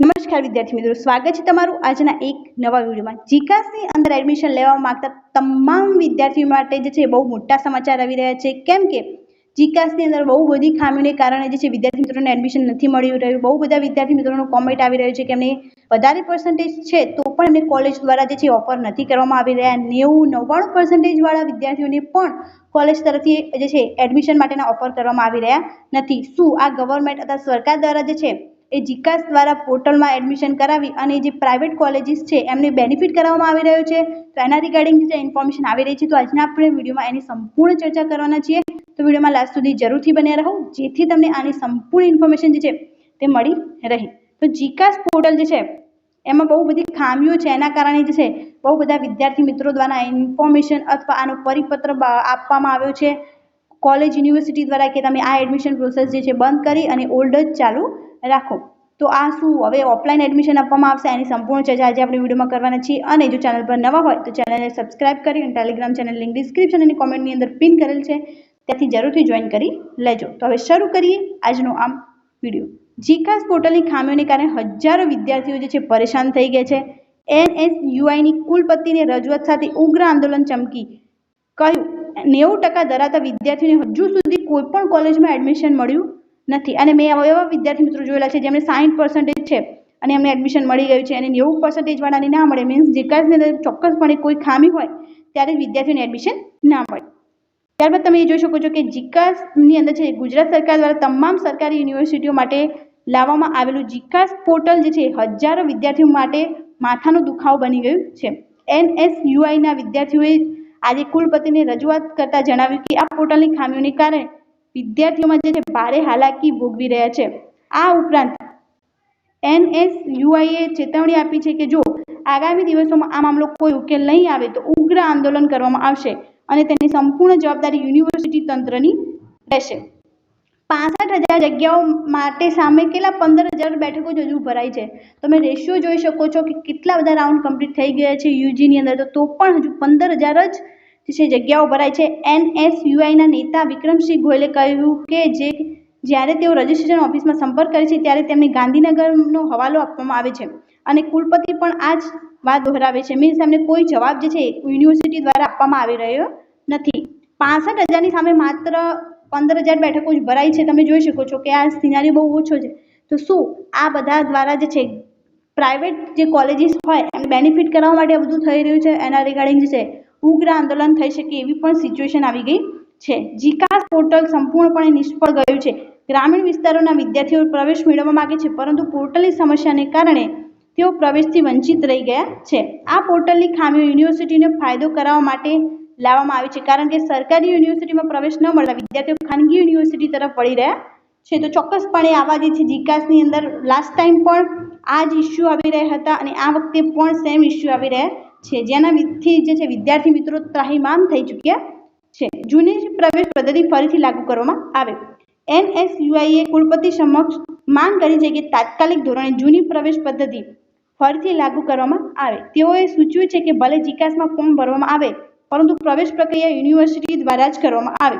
નમસ્કાર વિદ્યાર્થી મિત્રો, સ્વાગત છે તમારું આજના એક નવા વિડીયોમાં। જીકાસની અંદર એડમિશન લેવા માંગતા તમામ વિદ્યાર્થીઓ માટે જે છે બહુ મોટા સમાચાર આવી રહ્યા છે, કેમ કે જીકાસની અંદર બહુ બધી ખામીઓને કારણે જે છે વિદ્યાર્થી મિત્રોને એડમિશન નથી મળી રહ્યું। બહુ બધા વિદ્યાર્થી મિત્રોનો કોમેન્ટ આવી રહ્યો છે કે એમને વધારે પર્સન્ટેજ છે તો પણ એમને કોલેજ દ્વારા જે છે ઓફર નથી કરવામાં આવી રહ્યા। 90-99% વાળા વિદ્યાર્થીઓને પણ કોલેજ તરફથી જે છે એડમિશન માટેના ઓફર કરવામાં આવી રહ્યા નથી। શું આ ગવર્મેન્ટ અથવા સરકાર દ્વારા જે છે એ જીકાસ દ્વારા પોર્ટલમાં એડમિશન કરાવી અને જે પ્રાઇવેટ કોલેજીસ છે એમને બેનિફિટ કરાવવામાં આવી રહ્યો છે? તો એના રિગાર્ડિંગ જે ઇન્ફોર્મેશન આવી રહી છે, તો આજના આપણે વિડીયોમાં એની સંપૂર્ણ ચર્ચા કરવાના છીએ। તો વિડીયોમાં લાસ્ટ સુધી જરૂરથી બન્યા રહો, જેથી તમને આની સંપૂર્ણ ઇન્ફોર્મેશન જે છે તે મળી રહે। તો જીકાસ પોર્ટલ જે છે એમાં બહુ બધી ખામીઓ છે, એના કારણે જે છે બહુ બધા વિદ્યાર્થી મિત્રો દ્વારા ઇન્ફોર્મેશન અથવા આનો પરિપત્ર આપવામાં આવ્યો છે કોલેજ યુનિવર્સિટી દ્વારા કે તમે આ એડમિશન પ્રોસેસ જે છે બંધ કરી અને ઓલ્ડ જ ચાલુ રાખો। તો આ શું હવે ઓફલાઈન એડમિશન આપવામાં આવશે? એની સંપૂર્ણ ચર્ચા આજે આપણે વિડીયોમાં કરવાના છીએ। અને જો ચેનલ પર નવા હોય તો ચેનલને સબસ્ક્રાઇબ કરી અને ટેલિગ્રામ ચેનલ લિંક ડિસ્ક્રિપ્શન અને કોમેન્ટની અંદર પિન કરેલ છે, ત્યાંથી જરૂરથી જોઈન કરી લેજો। તો હવે શરૂ કરીએ આજનો આ વિડીયો। જીકાસ પોર્ટલની ખામીઓને કારણે હજારો વિદ્યાર્થીઓ જે છે પરેશાન થઈ ગયા છે। NSUIની કુલપતિને રજૂઆત સાથે ઉગ્ર આંદોલન ચમકી, કહ્યું 90% ધરાવતા વિદ્યાર્થીઓને હજુ સુધી કોઈ પણ કોલેજમાં એડમિશન મળ્યું નથી। અને મેં એવા વિદ્યાર્થી મિત્રો જોયેલા છે જેમને 60% છે અને એમને એડમિશન મળી ગયું છે, અને 90% વાળાને ના મળે, મીન્સ જીકાસની અંદર ચોક્કસપણે કોઈ ખામી હોય ત્યારે વિદ્યાર્થીઓને એડમિશન ના મળે। ત્યારબાદ તમે એ જોઈ શકો છો કે જીકાસની અંદર છે ગુજરાત સરકાર દ્વારા તમામ સરકારી યુનિવર્સિટીઓ માટે લાવવામાં આવેલું જીકાસ પોર્ટલ જે છે હજારો વિદ્યાર્થીઓ માટે માથાનો દુખાવો બની ગયું છે। NSUIના વિદ્યાર્થીઓએ આજે કુલપતિને રજૂઆત કરતા જણાવ્યું કે આ પોર્ટલની ખામીઓને કારણે વિદ્યાર્થીઓમાં જે છે ભારે હાલાકી ભોગવી રહ્યા છે। આ ઉપરાંત NSUIએ ચેતવણી આપી છે કે જો આગામી દિવસોમાં આ મામલો કોઈ ઉકેલ નહીં આવે તો ઉગ્ર આંદોલન કરવામાં આવશે અને તેની સંપૂર્ણ જવાબદારી યુનિવર્સિટી તંત્રની રહેશે। 65,000 જગ્યાઓ માટે સામે કેટલા 15,000 બેઠકો જ હજુ ભરાઈ છે। તમે રેશિયો જોઈ શકો છો કે કેટલા બધા રાઉન્ડ કમ્પ્લીટ થઈ ગયા છે યુજીની અંદર, તો પણ હજુ 15,000 જ છે જગ્યાઓ ભરાય છે। NSUIના નેતા વિક્રમસિંહ ગોયલે કહ્યું કે જ્યારે તેઓ રજિસ્ટ્રેશન ઓફિસમાં સંપર્ક કરે છે ત્યારે તેમને ગાંધીનગરનો હવાલો આપવામાં આવે છે અને કુલપતિ પણ આ જ વાત દોહરાવે છે, મીન્સ એમને કોઈ જવાબ જે છે યુનિવર્સિટી દ્વારા આપવામાં આવી રહ્યો નથી। 65,000ની સામે માત્ર 15,000 બેઠકો જ ભરાઈ છે। તમે જોઈ શકો છો કે આ સિનારીઓ બહુ ઓછો છે। તો શું આ બધા દ્વારા જે છે પ્રાઇવેટ જે કોલેજીસ હોય એમને બેનિફિટ કરાવવા માટે આ બધું થઈ રહ્યું છે? એના રિગાર્ડિંગ જે છે ઉગ્ર આંદોલન થઈ શકે એવી પણ સિચ્યુએશન આવી ગઈ છે। જીકાસ પોર્ટલ સંપૂર્ણપણે નિષ્ફળ ગયું છે। ગ્રામીણ વિસ્તારોના વિદ્યાર્થીઓ પ્રવેશ મેળવવા માંગે છે, પરંતુ પોર્ટલની સમસ્યાને કારણે તેઓ પ્રવેશથી વંચિત રહી ગયા છે। આ પોર્ટલની ખામીઓ યુનિવર્સિટીને ફાયદો કરાવવા માટે લાવવામાં આવી છે, કારણ કે સરકારી યુનિવર્સિટીમાં પ્રવેશ ન મળતા વિદ્યાર્થીઓ ખાનગી યુનિવર્સિટી તરફ વળી રહ્યા છે। તો ચોક્કસપણે આવા જે છે જીકાસની અંદર લાસ્ટ ટાઈમ પણ આ જ ઇસ્યુ આવી રહ્યા હતા અને આ વખતે પણ સેમ ઇસ્યુ આવી રહ્યા છે, જેનાથી જે છે વિદ્યાર્થી મિત્રો ત્રાહિમામ થઈ ચૂક્યા છે। જૂની પ્રવેશ પદ્ધતિ ફરીથી લાગુ કરવામાં આવે। NSUIએ કુલપતિ સમક્ષ માંગ કરી છે કે તાત્કાલિક ધોરણે જૂની પ્રવેશ પદ્ધતિ ફરીથી લાગુ કરવામાં આવે। તેઓએ સૂચવ્યું છે કે ભલે જીકાસમાં ફોર્મ ભરવામાં આવે, પરંતુ પ્રવેશ પ્રક્રિયા યુનિવર્સિટી દ્વારા જ કરવામાં આવે।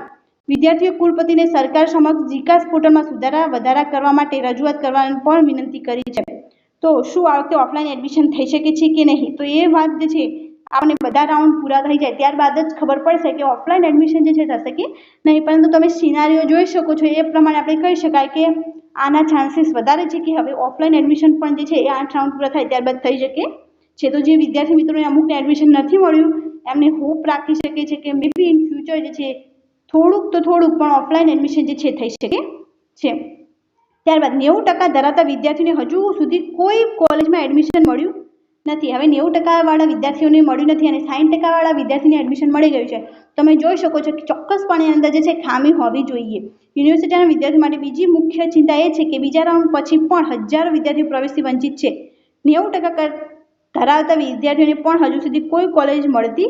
વિદ્યાર્થીઓ કુલપતિને સરકાર સમક્ષ જીકાસ પોર્ટલમાં સુધારા વધારા કરવા માટે રજૂઆત કરવાની પણ વિનંતી કરી છે। તો શું આ વખતે ઓફલાઈન એડમિશન થઈ શકે છે કે નહીં? તો એ વાત જે છે આપણે બધા રાઉન્ડ પૂરા થઈ જાય ત્યારબાદ જ ખબર પડશે કે ઓફલાઈન એડમિશન જે છે થશે કે નહીં, પરંતુ તમે સિનારીઓ જોઈ શકો છો એ પ્રમાણે આપણે કહી શકાય કે આના ચાન્સીસ વધારે છે કે હવે ઓફલાઈન એડમિશન પણ જે છે એ 8 રાઉન્ડ પૂરા થાય ત્યારબાદ થઈ શકે છે। તો જે વિદ્યાર્થી મિત્રોને અમુકને એડમિશન નથી મળ્યું એમને હોપ રાખી શકે છે કે મે બી ઇન ફ્યુચર જે છે થોડુંક પણ ઓફલાઈન એડમિશન જે છે થઈ શકે છે। ત્યારબાદ 90% ધરાવતા વિદ્યાર્થીઓને હજુ સુધી કોઈ કોલેજમાં એડમિશન મળ્યું નથી। હવે 90% વાળા વિદ્યાર્થીઓને મળ્યું નથી અને 60% વાળા વિદ્યાર્થીને એડમિશન મળી ગયું છે। તમે જોઈ શકો છો કે ચોક્કસપણે અંદર જે છે ખામી હોવી જોઈએ। યુનિવર્સિટીના વિદ્યાર્થીઓ માટે બીજી મુખ્ય ચિંતા એ છે કે બીજા રાઉન્ડ પછી પણ હજારો વિદ્યાર્થીઓ પ્રવેશથી વંચિત છે। 90% ધરાવતા વિદ્યાર્થીઓને પણ હજુ સુધી કોઈ કોલેજ મળતી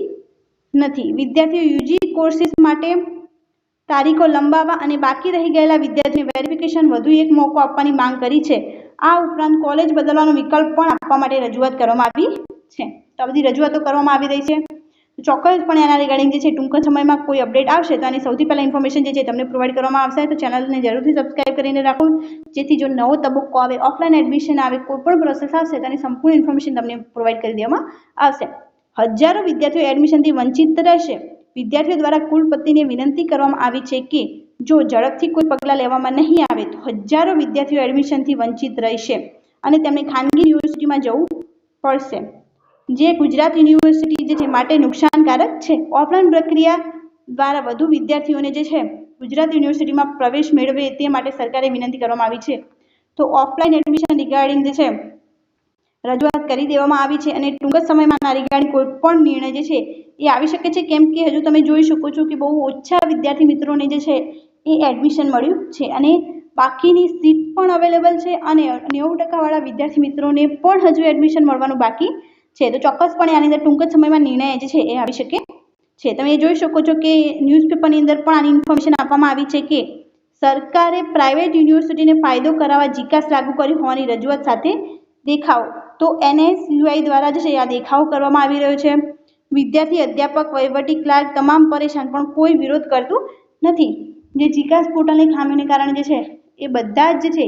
નથી। વિદ્યાર્થીઓ યુજી કોર્સીસ માટે તારીખો લંબાવવા અને બાકી રહી ગયેલા વિદ્યાર્થીઓને વેરિફિકેશન વધુ એક મોકો આપવાની માંગ કરી છે। આ ઉપરાંત કોલેજ બદલવાનો વિકલ્પ પણ આપવા માટે રજૂઆત કરવામાં આવી છે। તો આ બધી રજૂઆતો કરવામાં આવી રહી છે। તો ચોક્કસપણે આના રિગાર્ડિંગ જે છે ટૂંક સમયમાં કોઈ અપડેટ આવશે તો આની સૌથી પહેલાં ઇન્ફોર્મેશન જે છે તમને પ્રોવાઈડ કરવામાં આવશે. તો ચેનલને જરૂરથી સબસ્ક્રાઇબ કરીને રાખો, જેથી જો નવો તબક્કો આવે, ઓફલાઈન એડમિશન આવે, કોઈ પણ પ્રોસેસ આવશે તો આની સંપૂર્ણ ઇન્ફોર્મેશન તમને પ્રોવાઈડ કરી દેવામાં આવશે. હજારો વિદ્યાર્થીઓ એડમિશનથી વંચિત રહેશે. વિદ્યાર્થીઓ દ્વારા કુલપતિને વિનંતી કરવામાં આવી છે કે જો ઝડપથી કોઈ પગલાં લેવામાં નહીં આવે તો હજારો વિદ્યાર્થીઓ એડમિશનથી વંચિત રહેશે અને તેમને ખાનગી યુનિવર્સિટીમાં જવું પડશે, જે ગુજરાત યુનિવર્સિટી જે છે માટે નુકસાનકારક છે. ઓફલાઈન પ્રક્રિયા દ્વારા વધુ વિદ્યાર્થીઓને જે છે ગુજરાત યુનિવર્સિટીમાં પ્રવેશ મેળવે તે માટે સરકારે વિનંતી કરવામાં આવી છે. તો ઓફલાઈન એડમિશન રિગાર્ડિંગ જે છે રજૂઆત કરી દેવામાં આવી છે અને ટૂંક જ સમયમાં આ રિગાર્ડિંગ કોઈ પણ નિર્ણય જે છે એ આવી શકે છે, કેમ કે હજુ તમે જોઈ શકો છો કે બહુ ઓછા વિદ્યાર્થી મિત્રોને જે છે એ એડમિશન મળ્યું છે અને બાકીની સીટ પણ અવેલેબલ છે અને 90% વાળા વિદ્યાર્થી મિત્રોને પણ હજુ એડમિશન મળવાનું બાકી છે. તો ચોક્કસપણે આની અંદર ટૂંક જ સમયમાં નિર્ણય જે છે એ આવી શકે છે. તમે જોઈ શકો છો કે ન્યૂઝપેપરની અંદર પણ આની ઇન્ફોર્મેશન આપવામાં આવી છે કે સરકારે પ્રાઇવેટ યુનિવર્સિટીને ફાયદો કરાવવા જીકાસ લાગુ કર્યું હોવાની રજૂઆત સાથે દેખાવ. તો NSUI દ્વારા જે છે આ દેખાવ કરવામાં આવી રહ્યો છે. વિદ્યાર્થી, અધ્યાપક, વહીવટી ક્લાર્ક તમામ પરેશાન, પણ કોઈ વિરોધ કરતું નથી. જે જીકાસ પોર્ટલની ખામીને કારણે જે છે એ બધા જ છે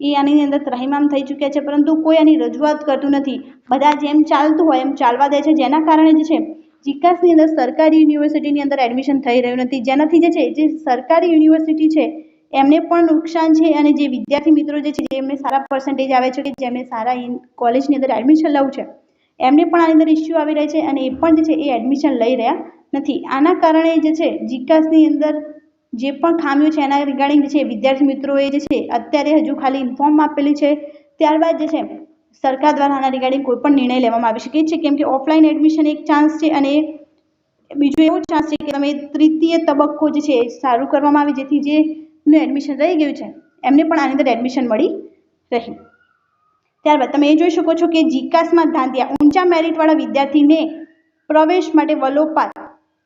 એ આની અંદર ત્રાહિમામ થઈ ચૂક્યા છે, પરંતુ કોઈ આની રજૂઆત કરતું નથી. બધા જેમ ચાલતું હોય એમ ચાલવા દે છે, જેના કારણે જે છે જીકાસની અંદર સરકારી યુનિવર્સિટીની અંદર એડમિશન થઈ રહ્યું નથી, જેનાથી જે છે જે સરકારી યુનિવર્સિટી છે એમને પણ નુકસાન છે અને જે વિદ્યાર્થી મિત્રો જે છે જેમને સારા પર્સન્ટેજ આવે છે, જેમને સારા કોલેજની અંદર એડમિશન લેવું છે, એમને પણ આની અંદર ઇસ્યુ આવી રહે છે અને એ પણ જે છે એ એડમિશન લઈ રહ્યા નથી. આના કારણે જે છે જીકાસની અંદર જે પણ ખામીઓ છે એના રિગાર્ડિંગ જે છે વિદ્યાર્થી મિત્રોએ જે છે અત્યારે હજુ ખાલી ઇન્ફોર્મ આપેલી છે. ત્યારબાદ જે છે સરકાર દ્વારા આના રિગાર્ડિંગ કોઈ પણ નિર્ણય લેવામાં આવી શકે છે, કેમ કે ઓફલાઈન એડમિશન એક ચાન્સ છે અને બીજો એવો ચાન્સ છે કે તમે તૃતીય તબક્કો જે છે સારું કરવામાં આવે, જેથી જેનું એડમિશન રહી ગયું છે એમને પણ આની અંદર એડમિશન મળી રહે. ત્યારબાદ તમે એ જોઈ શકો છો કે જીકાસમાં ધાંધિયા, ઊંચા મેરિટવાળા વિદ્યાર્થીને પ્રવેશ માટે વલોપાત,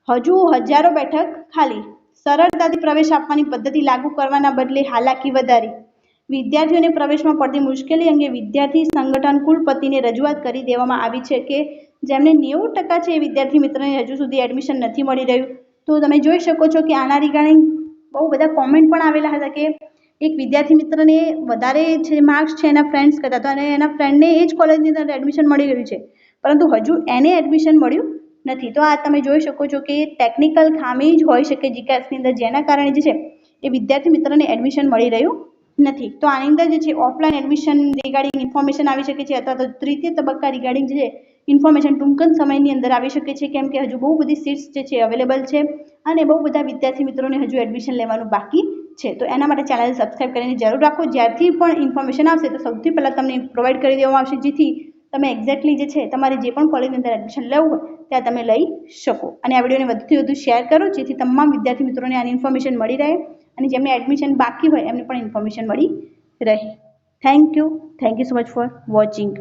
હજુ હજારો બેઠક ખાલી, સરળતાથી પ્રવેશ આપવાની પદ્ધતિ લાગુ કરવાના બદલે હાલાકી વધારી. વિદ્યાર્થીઓને પ્રવેશમાં પડતી મુશ્કેલી અંગે વિદ્યાર્થી સંગઠન કુલપતિને રજૂઆત કરી દેવામાં આવી છે કે જેમને 90% છે એ વિદ્યાર્થી મિત્રને હજુ સુધી એડમિશન નથી મળી રહ્યું. તો તમે જોઈ શકો છો કે આના રિગાર્ડિંગ બહુ બધા કોમેન્ટ પણ આવેલા હતા કે એક વિદ્યાર્થી મિત્રને વધારે છે માર્ક્સ છે એના ફ્રેન્ડ્સ કરતા, તો અને એના ફ્રેન્ડને એ જ કોલેજની અંદર એડમિશન મળી ગયું છે, પરંતુ હજુ એને એડમિશન મળ્યું નથી. તો આ તમે જોઈ શકો છો કે ટેકનિકલ ખામી જ હોઈ શકે જીકાસની અંદર, જેના કારણે જે છે એ વિદ્યાર્થી મિત્રને એડમિશન મળી રહ્યું નથી. તો આની અંદર જે છે ઓફલાઈન એડમિશન રિગાર્ડિંગ ઇન્ફોર્મેશન આવી શકે છે અથવા તો તૃતીય તબક્કા રિગાર્ડિંગ જે ઇન્ફોર્મેશન ટૂંક જ સમયની અંદર આવી શકે છે, કેમ કે હજુ બહુ બધી સીટ્સ જે છે અવેલેબલ છે અને બહુ બધા વિદ્યાર્થી મિત્રોને હજુ એડમિશન લેવાનું બાકી છે. તો એના માટે ચેનલ સબસ્ક્રાઇબ કરીને જરૂર રાખો. જ્યારથી પણ ઇન્ફોર્મેશન આવશે તો સૌથી પહેલાં તમને પ્રોવાઈડ કરી દેવામાં આવશે, જેથી તમે એક્ઝેક્ટલી જે છે તમારે જે પણ કોલેજની અંદર એડમિશન લેવું હોય ત્યાં તમે લઈ શકો. અને આ વિડીયોને વધુથી વધુ શેર કરો, જેથી તમામ વિદ્યાર્થી મિત્રોને આની ઇન્ફોર્મેશન મળી રહે અને જેમને એડમિશન બાકી હોય એમને પણ ઇન્ફોર્મેશન મળી રહે. Thank you so much for watching.